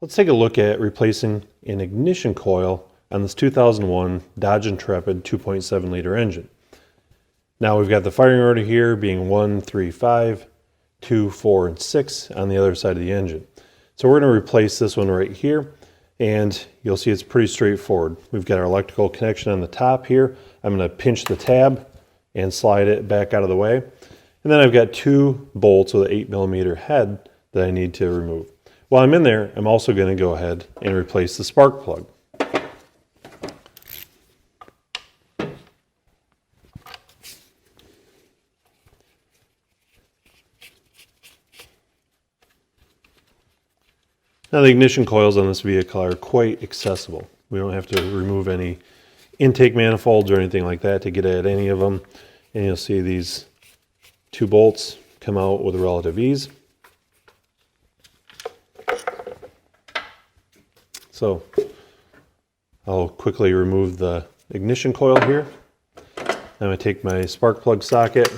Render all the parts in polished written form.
Let's take a look at replacing an ignition coil on this 2001 Dodge Intrepid 2.7 liter engine. Now we've got the firing order here being 1, 3, 5, 2, 4, and 6 on the other side of the engine. So we're going to replace this one right here, and you'll see it's pretty straightforward. We've got our electrical connection on the top here. I'm going to pinch the tab and slide it back out of the way. And then I've got 2 bolts with an 8mm head that I need to remove. While I'm in there, I'm also going to go ahead and replace the spark plug. Now the ignition coils on this vehicle are quite accessible. We don't have to remove any intake manifolds or anything like that to get at any of them. And you'll see these 2 bolts come out with relative ease. So I'll quickly remove the ignition coil here. I'm going to take my spark plug socket,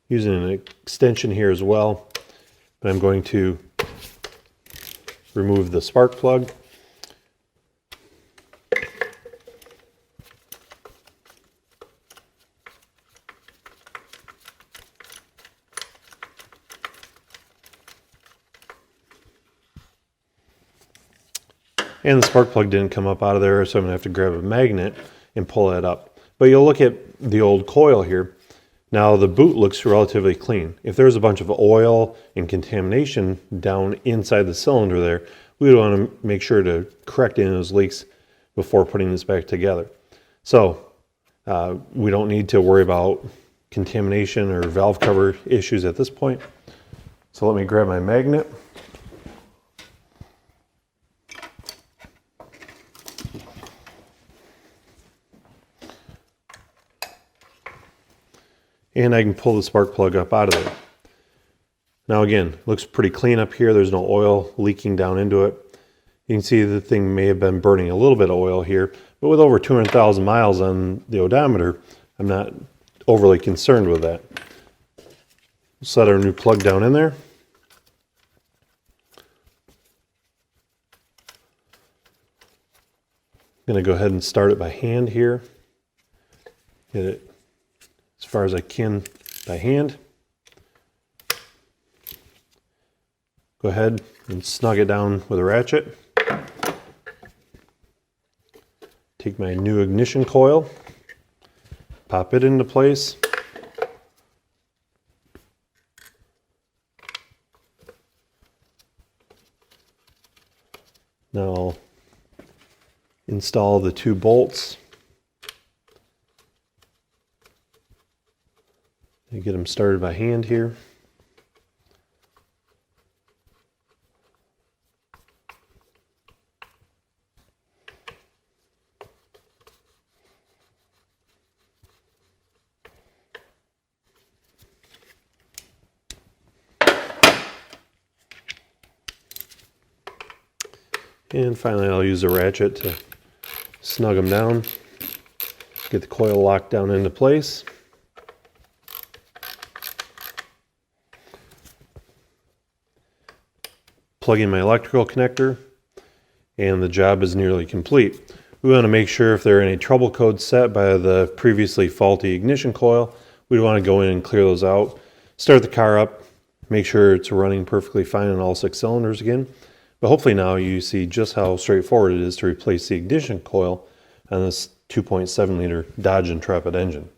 using an extension here as well, but I'm going to remove the spark plug. And the spark plug didn't come up out of there, so I'm going to have to grab a magnet and pull that up. But you'll look at the old coil here. Now the boot looks relatively clean. If there's a bunch of oil and contamination down inside the cylinder there, we would want to make sure to correct any of those leaks before putting this back together. So we don't need to worry about contamination or valve cover issues at this point. So let me grab my magnet. And I can pull the spark plug up out of there. Now again, looks pretty clean up here. There's no oil leaking down into it. You can see the thing may have been burning a little bit of oil here, but with over 200,000 miles on the odometer, I'm not overly concerned with that. We'll set our new plug down in there. I'm going to go ahead and start it by hand here. Get it as far as I can by hand. Go ahead and snug it down with a ratchet. Take my new ignition coil, pop it into place. Now I'll install the 2 bolts. And get them started by hand here. And finally I'll use a ratchet to snug them down, get the coil locked down into place. Plug in my electrical connector, and the job is nearly complete. We want to make sure if there are any trouble codes set by the previously faulty ignition coil, we want to go in and clear those out. Start the car up, make sure it's running perfectly fine on all 6 cylinders again. But hopefully now you see just how straightforward it is to replace the ignition coil on this 2.7 liter Dodge Intrepid engine.